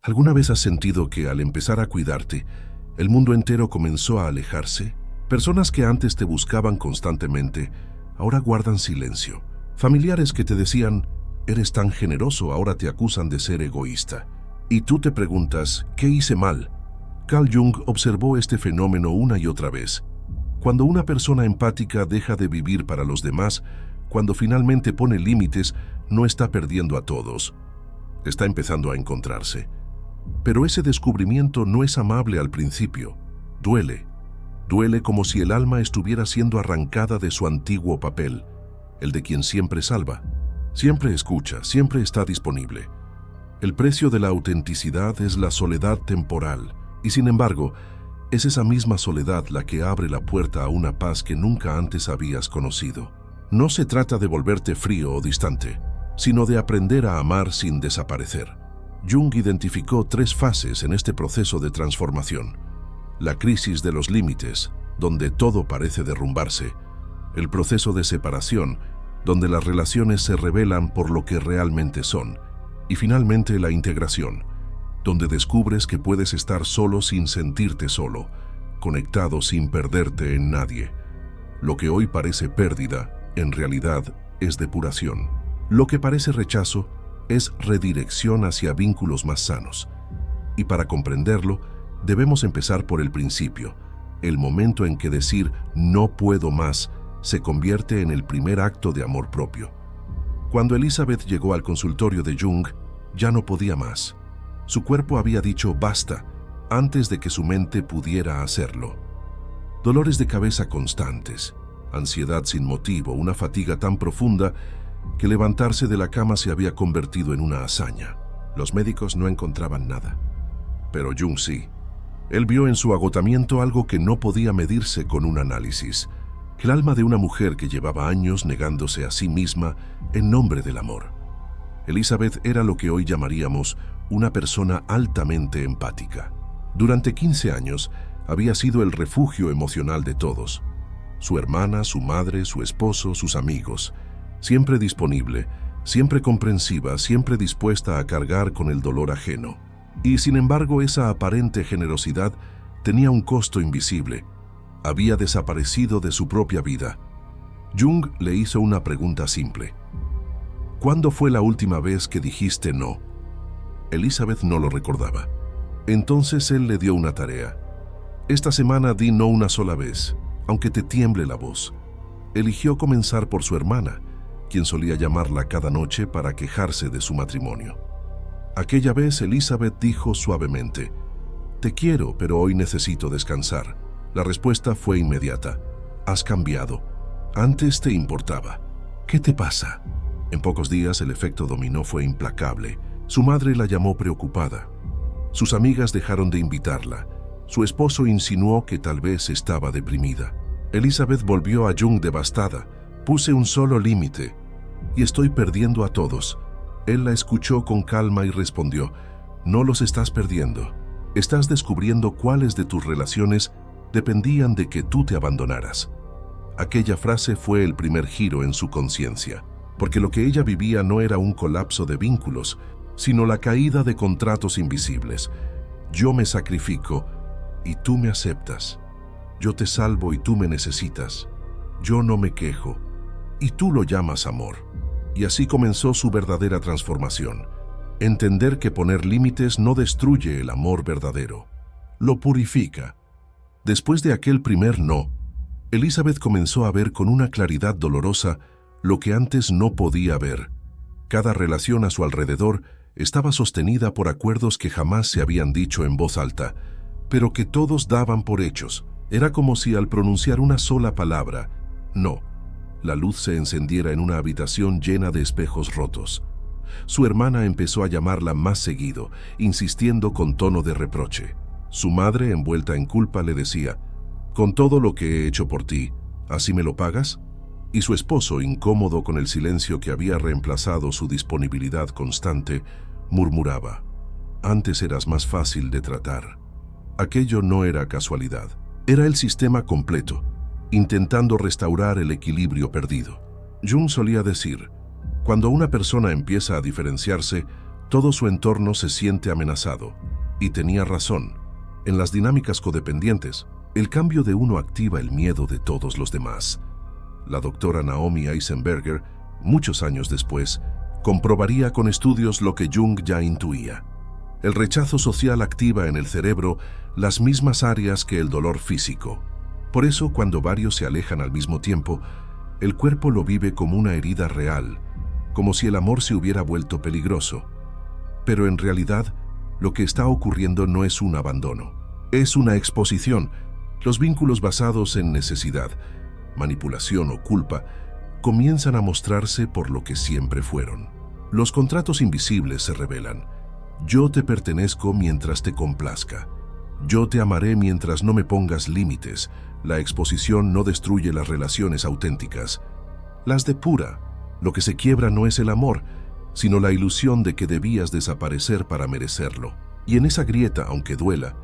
¿Alguna vez has sentido que al empezar a cuidarte, el mundo entero comenzó a alejarse? Personas que antes te buscaban constantemente, ahora guardan silencio. Familiares que te decían, eres tan generoso, ahora te acusan de ser egoísta. Y tú te preguntas, ¿qué hice mal? Carl Jung observó este fenómeno una y otra vez. Cuando una persona empática deja de vivir para los demás, cuando finalmente pone límites, no está perdiendo a todos. Está empezando a encontrarse. Pero ese descubrimiento no es amable al principio. Duele. Duele como si el alma estuviera siendo arrancada de su antiguo papel, el de quien siempre salva. Siempre escucha, siempre está disponible. El precio de la autenticidad es la soledad temporal, y sin embargo, es esa misma soledad la que abre la puerta a una paz que nunca antes habías conocido. No se trata de volverte frío o distante, sino de aprender a amar sin desaparecer. Jung identificó 3 fases en este proceso de transformación. La crisis de los límites, donde todo parece derrumbarse. El proceso de separación, donde las relaciones se revelan por lo que realmente son. Y finalmente la integración, donde descubres que puedes estar solo sin sentirte solo, conectado sin perderte en nadie. Lo que hoy parece pérdida, en realidad es depuración. Lo que parece rechazo es redirección hacia vínculos más sanos. Y para comprenderlo, debemos empezar por el principio, el momento en que decir no puedo más se convierte en el primer acto de amor propio. Cuando Elizabeth llegó al consultorio de Jung, ya no podía más. Su cuerpo había dicho basta antes de que su mente pudiera hacerlo. Dolores de cabeza constantes, ansiedad sin motivo, una fatiga tan profunda que levantarse de la cama se había convertido en una hazaña. Los médicos no encontraban nada, pero Jung sí. Él vio en su agotamiento algo que no podía medirse con un análisis. El alma de una mujer que llevaba años negándose a sí misma en nombre del amor. Elizabeth era lo que hoy llamaríamos una persona altamente empática. Durante 15 años había sido el refugio emocional de todos. Su hermana, su madre, su esposo, sus amigos. Siempre disponible, siempre comprensiva, siempre dispuesta a cargar con el dolor ajeno. Y sin embargo, esa aparente generosidad tenía un costo invisible. Había desaparecido de su propia vida. Jung le hizo una pregunta simple. ¿Cuándo fue la última vez que dijiste no? Elizabeth no lo recordaba. Entonces él le dio una tarea. Esta semana di no una sola vez, aunque te tiemble la voz. Eligió comenzar por su hermana, quien solía llamarla cada noche para quejarse de su matrimonio. Aquella vez Elizabeth dijo suavemente, «Te quiero, pero hoy necesito descansar». La respuesta fue inmediata. «Has cambiado. Antes te importaba. ¿Qué te pasa?» En pocos días el efecto dominó fue implacable. Su madre la llamó preocupada. Sus amigas dejaron de invitarla. Su esposo insinuó que tal vez estaba deprimida. Elizabeth volvió a Jung devastada. «Puse un solo límite y estoy perdiendo a todos». Él la escuchó con calma y respondió, «No los estás perdiendo. Estás descubriendo cuáles de tus relaciones dependían de que tú te abandonaras». Aquella frase fue el primer giro en su conciencia, porque lo que ella vivía no era un colapso de vínculos, sino la caída de contratos invisibles. Yo me sacrifico y tú me aceptas. Yo te salvo y tú me necesitas. Yo no me quejo y tú lo llamas amor. Y así comenzó su verdadera transformación. Entender que poner límites no destruye el amor verdadero, lo purifica. Después de aquel primer no, Elizabeth comenzó a ver con una claridad dolorosa lo que antes no podía ver. Cada relación a su alrededor estaba sostenida por acuerdos que jamás se habían dicho en voz alta, pero que todos daban por hechos. Era como si al pronunciar una sola palabra, no, la luz se encendiera en una habitación llena de espejos rotos. Su hermana empezó a llamarla más seguido, insistiendo con tono de reproche. Su madre, envuelta en culpa, le decía, «Con todo lo que he hecho por ti, ¿así me lo pagas?» Y su esposo, incómodo con el silencio que había reemplazado su disponibilidad constante, murmuraba, «Antes eras más fácil de tratar». Aquello no era casualidad, era el sistema completo, intentando restaurar el equilibrio perdido. Jung solía decir, cuando una persona empieza a diferenciarse, Todo su entorno se siente amenazado. Y tenía razón. En las dinámicas codependientes, el cambio de uno activa el miedo de todos los demás. La doctora Naomi Eisenberger, muchos años después, comprobaría con estudios lo que Jung ya intuía. El rechazo social activa en el cerebro las mismas áreas que el dolor físico. Por eso, cuando varios se alejan al mismo tiempo, el cuerpo lo vive como una herida real, como si el amor se hubiera vuelto peligroso. Pero en realidad, lo que está ocurriendo no es un abandono, es una exposición. Los vínculos basados en necesidad, manipulación o culpa comienzan a mostrarse por lo que siempre fueron. Los contratos invisibles se revelan. Yo te pertenezco mientras te complazca. Yo te amaré mientras no me pongas límites. La exposición no destruye las relaciones auténticas. Las depura. Lo que se quiebra no es el amor, sino la ilusión de que debías desaparecer para merecerlo. Y en esa grieta, aunque duela,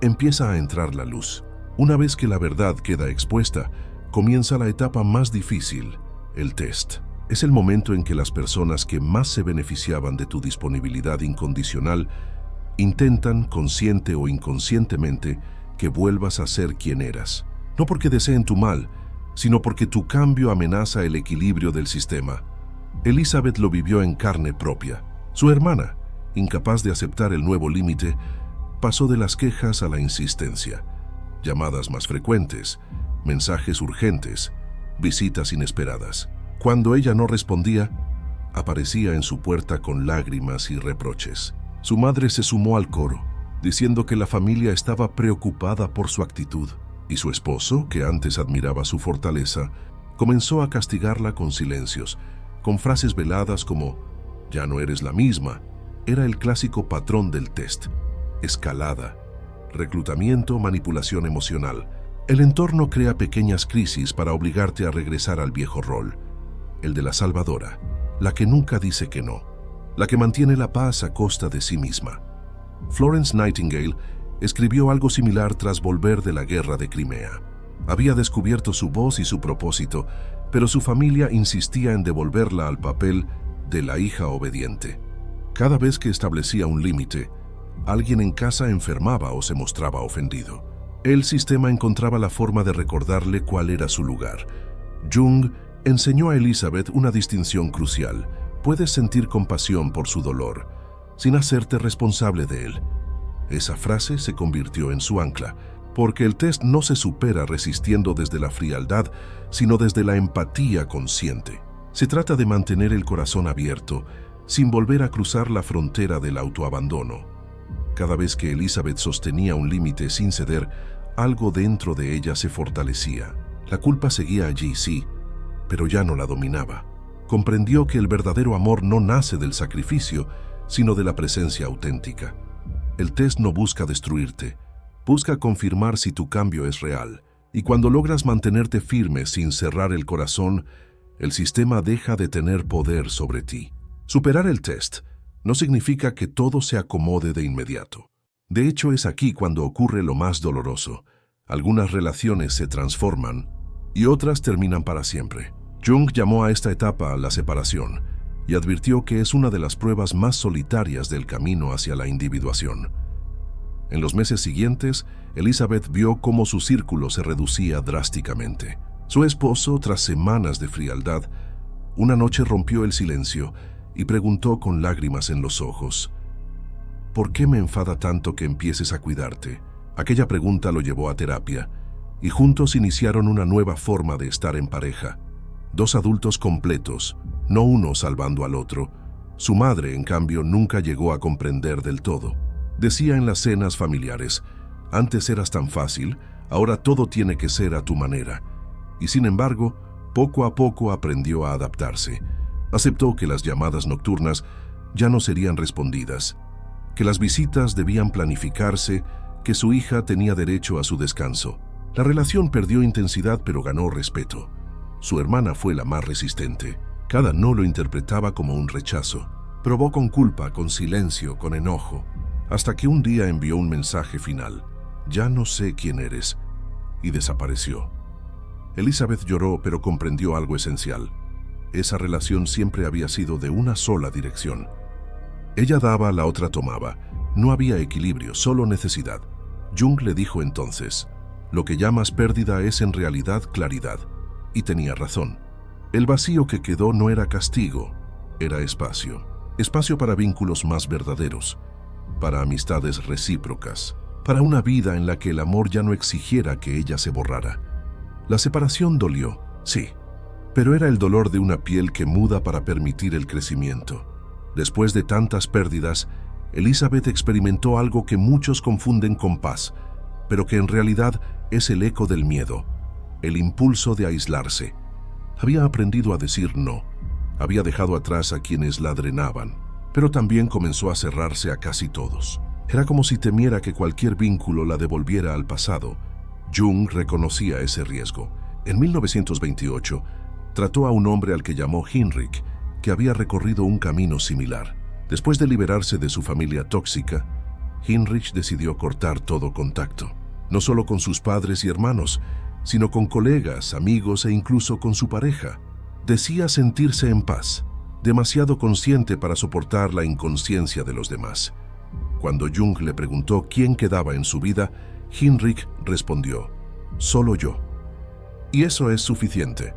empieza a entrar la luz. Una vez que la verdad queda expuesta, comienza la etapa más difícil, el test. Es el momento en que las personas que más se beneficiaban de tu disponibilidad incondicional intentan, consciente o inconscientemente, que vuelvas a ser quien eras. No porque deseen tu mal, sino porque tu cambio amenaza el equilibrio del sistema. Elizabeth lo vivió en carne propia. Su hermana, incapaz de aceptar el nuevo límite, pasó de las quejas a la insistencia. Llamadas más frecuentes, mensajes urgentes, visitas inesperadas. Cuando ella no respondía, aparecía en su puerta con lágrimas y reproches. Su madre se sumó al coro, diciendo que la familia estaba preocupada por su actitud, y su esposo, que antes admiraba su fortaleza, comenzó a castigarla con silencios, con frases veladas como «ya no eres la misma». Era el clásico patrón del test: escalada, reclutamiento, manipulación emocional. El entorno crea pequeñas crisis para obligarte a regresar al viejo rol, el de la salvadora, la que nunca dice que no, la que mantiene la paz a costa de sí misma. Florence Nightingale escribió algo similar tras volver de la guerra de Crimea. Había descubierto su voz y su propósito, pero su familia insistía en devolverla al papel de la hija obediente. Cada vez que establecía un límite, alguien en casa enfermaba o se mostraba ofendido. El sistema encontraba la forma de recordarle cuál era su lugar. Jung enseñó a Elizabeth una distinción crucial: puedes sentir compasión por su dolor, sin hacerte responsable de él. Esa frase se convirtió en su ancla, porque el test no se supera resistiendo desde la frialdad, sino desde la empatía consciente. Se trata de mantener el corazón abierto, sin volver a cruzar la frontera del autoabandono. Cada vez que Elizabeth sostenía un límite sin ceder, algo dentro de ella se fortalecía. La culpa seguía allí, sí, pero ya no la dominaba. Comprendió que el verdadero amor no nace del sacrificio, sino de la presencia auténtica. El test no busca destruirte, busca confirmar si tu cambio es real. Y cuando logras mantenerte firme sin cerrar el corazón, el sistema deja de tener poder sobre ti. Superar el test no significa que todo se acomode de inmediato. De hecho, es aquí cuando ocurre lo más doloroso. Algunas relaciones se transforman y otras terminan para siempre. Jung llamó a esta etapa la separación y advirtió que es una de las pruebas más solitarias del camino hacia la individuación. En los meses siguientes, Elizabeth vio cómo su círculo se reducía drásticamente. Su esposo, tras semanas de frialdad, una noche rompió el silencio y preguntó con lágrimas en los ojos: ¿por qué me enfada tanto que empieces a cuidarte? Aquella pregunta lo llevó a terapia, y juntos iniciaron una nueva forma de estar en pareja. Dos adultos completos, no uno salvando al otro. Su madre, en cambio, nunca llegó a comprender del todo. Decía en las cenas familiares: antes eras tan fácil, ahora todo tiene que ser a tu manera. Y sin embargo, poco a poco aprendió a adaptarse. Aceptó que las llamadas nocturnas ya no serían respondidas, que las visitas debían planificarse, que su hija tenía derecho a su descanso. La relación perdió intensidad, pero ganó respeto. Su hermana fue la más resistente. Cada no lo interpretaba como un rechazo. Probó con culpa, con silencio, con enojo, hasta que un día envió un mensaje final: «Ya no sé quién eres», y desapareció. Elizabeth lloró, pero comprendió algo esencial. Esa relación siempre había sido de una sola dirección. Ella daba, la otra tomaba. No había equilibrio, solo necesidad. Jung le dijo entonces, lo que llamas pérdida es en realidad claridad. Y tenía razón. El vacío que quedó no era castigo, era espacio. Espacio para vínculos más verdaderos, para amistades recíprocas, para una vida en la que el amor ya no exigiera que ella se borrara. La separación dolió, sí, pero era el dolor de una piel que muda para permitir el crecimiento. Después de tantas pérdidas, Elizabeth experimentó algo que muchos confunden con paz, pero que en realidad es el eco del miedo, el impulso de aislarse. Había aprendido a decir no, había dejado atrás a quienes la drenaban, pero también comenzó a cerrarse a casi todos. Era como si temiera que cualquier vínculo la devolviera al pasado. Jung reconocía ese riesgo. En 1928, trató a un hombre al que llamó Heinrich, que había recorrido un camino similar. Después de liberarse de su familia tóxica, Heinrich decidió cortar todo contacto, no solo con sus padres y hermanos, sino con colegas, amigos e incluso con su pareja. Decía sentirse en paz, demasiado consciente para soportar la inconsciencia de los demás. Cuando Jung le preguntó quién quedaba en su vida, Heinrich respondió, solo yo. Y eso es suficiente.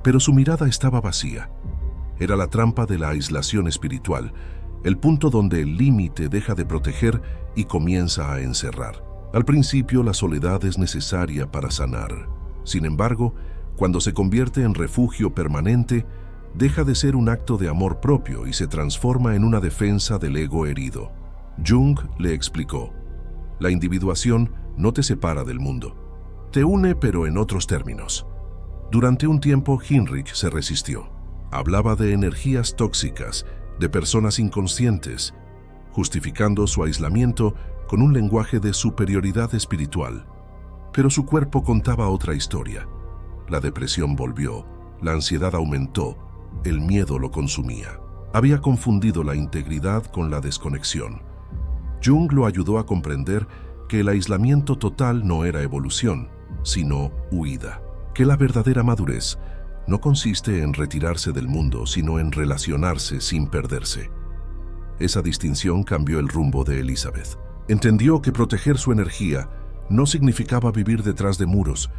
Pero su mirada estaba vacía. Era la trampa de la aislación espiritual, el punto donde el límite deja de proteger y comienza a encerrar. Al principio, la soledad es necesaria para sanar. Sin embargo, cuando se convierte en refugio permanente, deja de ser un acto de amor propio y se transforma en una defensa del ego herido. Jung le explicó, la individuación no te separa del mundo. Te une, pero en otros términos. Durante un tiempo, Heinrich se resistió. Hablaba de energías tóxicas, de personas inconscientes, justificando su aislamiento con un lenguaje de superioridad espiritual. Pero su cuerpo contaba otra historia. La depresión volvió, la ansiedad aumentó, el miedo lo consumía. Había confundido la integridad con la desconexión. Jung lo ayudó a comprender que el aislamiento total no era evolución, sino huida. Que la verdadera madurez no consiste en retirarse del mundo, sino en relacionarse sin perderse. Esa distinción cambió el rumbo de Elizabeth. Entendió que proteger su energía no significaba vivir detrás de muros,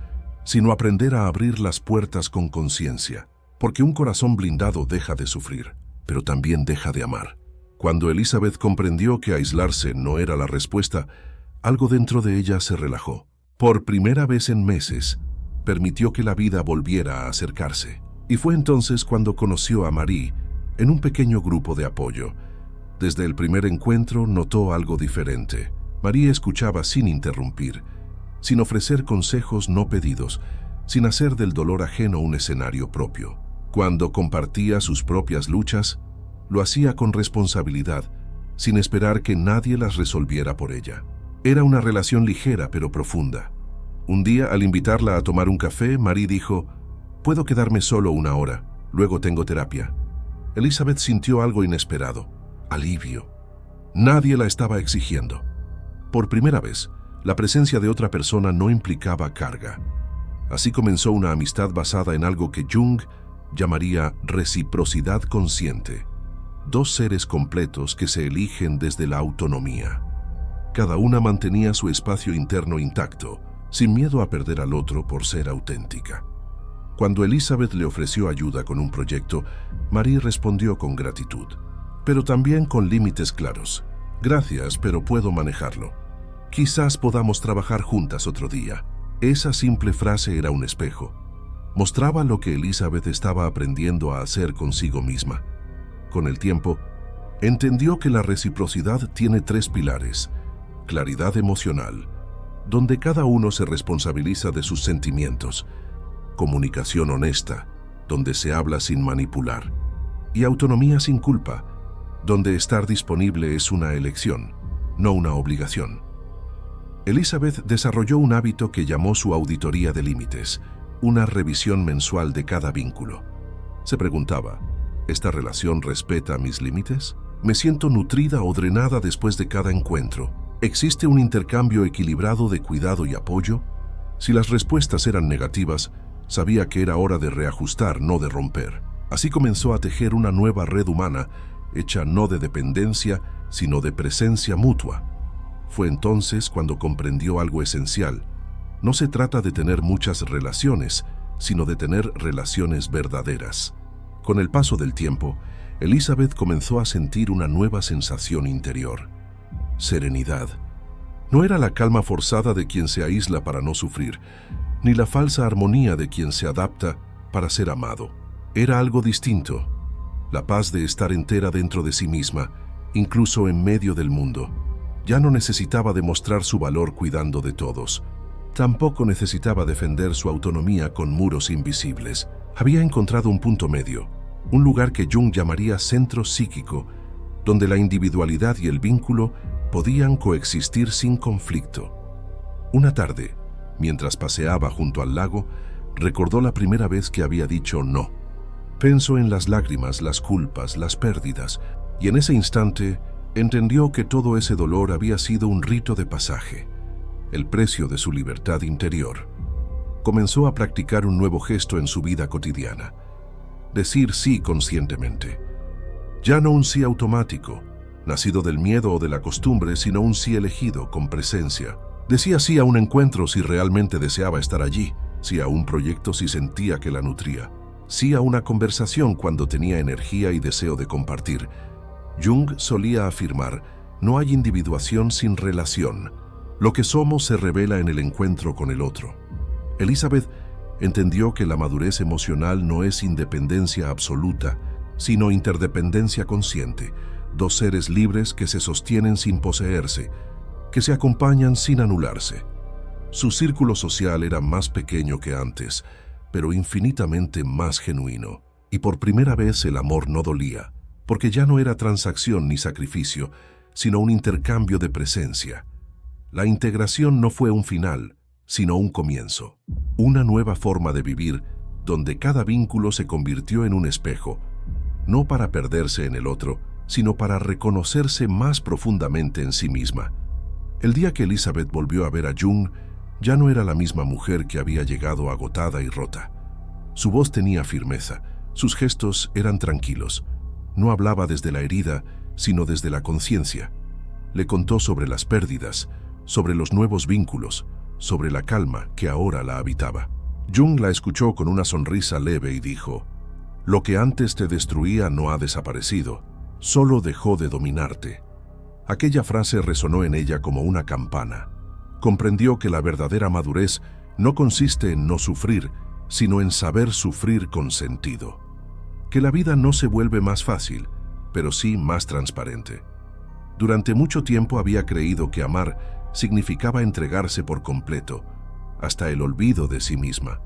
sino aprender a abrir las puertas con conciencia, porque un corazón blindado deja de sufrir, pero también deja de amar. Cuando Elizabeth comprendió que aislarse no era la respuesta, algo dentro de ella se relajó. Por primera vez en meses, permitió que la vida volviera a acercarse. Y fue entonces cuando conoció a Marie en un pequeño grupo de apoyo. Desde el primer encuentro notó algo diferente. Marie escuchaba sin interrumpir, sin ofrecer consejos no pedidos, sin hacer del dolor ajeno un escenario propio. Cuando compartía sus propias luchas, lo hacía con responsabilidad, sin esperar que nadie las resolviera por ella. Era una relación ligera pero profunda. Un día, al invitarla a tomar un café, Marie dijo, «Puedo quedarme solo una hora, luego tengo terapia». Elizabeth sintió algo inesperado, alivio. Nadie la estaba exigiendo. Por primera vez, la presencia de otra persona no implicaba carga. Así comenzó una amistad basada en algo que Jung llamaría reciprocidad consciente. Dos seres completos que se eligen desde la autonomía. Cada una mantenía su espacio interno intacto, sin miedo a perder al otro por ser auténtica. Cuando Elizabeth le ofreció ayuda con un proyecto, Marie respondió con gratitud, pero también con límites claros. «Gracias, pero puedo manejarlo. Quizás podamos trabajar juntas otro día». Esa simple frase era un espejo. Mostraba lo que Elizabeth estaba aprendiendo a hacer consigo misma. Con el tiempo, entendió que la reciprocidad tiene tres pilares. Claridad emocional, donde cada uno se responsabiliza de sus sentimientos. Comunicación honesta, donde se habla sin manipular. Y autonomía sin culpa, donde estar disponible es una elección, no una obligación. Elizabeth desarrolló un hábito que llamó su auditoría de límites, una revisión mensual de cada vínculo. Se preguntaba, ¿esta relación respeta mis límites? ¿Me siento nutrida o drenada después de cada encuentro? ¿Existe un intercambio equilibrado de cuidado y apoyo? Si las respuestas eran negativas, sabía que era hora de reajustar, no de romper. Así comenzó a tejer una nueva red humana hecha no de dependencia, sino de presencia mutua. Fue entonces cuando comprendió algo esencial. No se trata de tener muchas relaciones, sino de tener relaciones verdaderas. Con el paso del tiempo, Elizabeth comenzó a sentir una nueva sensación interior: serenidad. No era la calma forzada de quien se aísla para no sufrir, ni la falsa armonía de quien se adapta para ser amado. Era algo distinto: la paz de estar entera dentro de sí misma, incluso en medio del mundo. Ya no necesitaba demostrar su valor cuidando de todos. Tampoco necesitaba defender su autonomía con muros invisibles. Había encontrado un punto medio, un lugar que Jung llamaría centro psíquico, donde la individualidad y el vínculo podían coexistir sin conflicto. Una tarde, mientras paseaba junto al lago, recordó la primera vez que había dicho no. Pensó en las lágrimas, las culpas, las pérdidas, y en ese instante entendió que todo ese dolor había sido un rito de pasaje, el precio de su libertad interior. Comenzó a practicar un nuevo gesto en su vida cotidiana: decir sí conscientemente. Ya no un sí automático, nacido del miedo o de la costumbre, sino un sí elegido, con presencia. Decía sí a un encuentro si realmente deseaba estar allí, sí a un proyecto si sentía que la nutría, sí a una conversación cuando tenía energía y deseo de compartir. Jung solía afirmar: no hay individuación sin relación. Lo que somos se revela en el encuentro con el otro. Elizabeth entendió que la madurez emocional no es independencia absoluta, sino interdependencia consciente, dos seres libres que se sostienen sin poseerse, que se acompañan sin anularse. Su círculo social era más pequeño que antes, pero infinitamente más genuino. Y por primera vez el amor no dolía, porque ya no era transacción ni sacrificio, sino un intercambio de presencia. La integración no fue un final, sino un comienzo. Una nueva forma de vivir, donde cada vínculo se convirtió en un espejo, no para perderse en el otro, sino para reconocerse más profundamente en sí misma. El día que Elizabeth volvió a ver a Jung, ya no era la misma mujer que había llegado agotada y rota. Su voz tenía firmeza, sus gestos eran tranquilos. No hablaba desde la herida, sino desde la conciencia. Le contó sobre las pérdidas, sobre los nuevos vínculos, sobre la calma que ahora la habitaba. Jung la escuchó con una sonrisa leve y dijo: lo que antes te destruía no ha desaparecido, solo dejó de dominarte. Aquella frase resonó en ella como una campana. Comprendió que la verdadera madurez no consiste en no sufrir, sino en saber sufrir con sentido. Que la vida no se vuelve más fácil, pero sí más transparente. Durante mucho tiempo había creído que amar significaba entregarse por completo, hasta el olvido de sí misma.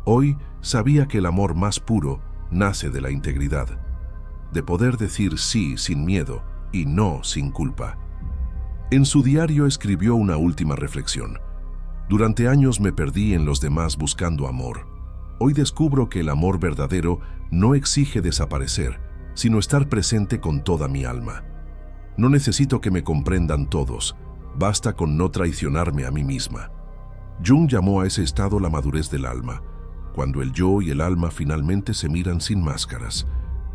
Hoy sabía que el amor más puro nace de la integridad, de poder decir sí sin miedo y no sin culpa. En su diario escribió una última reflexión: durante años me perdí en los demás buscando amor. Hoy descubro que el amor verdadero no exige desaparecer, sino estar presente con toda mi alma. No necesito que me comprendan todos, basta con no traicionarme a mí misma. Jung llamó a ese estado la madurez del alma, cuando el yo y el alma finalmente se miran sin máscaras.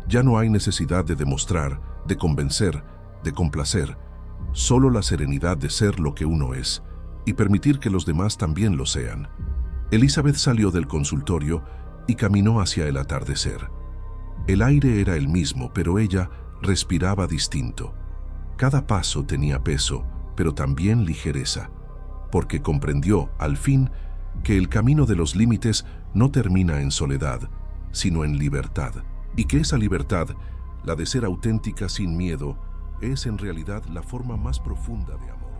Ya no hay necesidad de demostrar, de convencer, de complacer, solo la serenidad de ser lo que uno es y permitir que los demás también lo sean. Elizabeth salió del consultorio y caminó hacia el atardecer. El aire era el mismo, pero ella respiraba distinto. Cada paso tenía peso, pero también ligereza, porque comprendió, al fin, que el camino de los límites no termina en soledad, sino en libertad, y que esa libertad, la de ser auténtica sin miedo, es en realidad la forma más profunda de amor.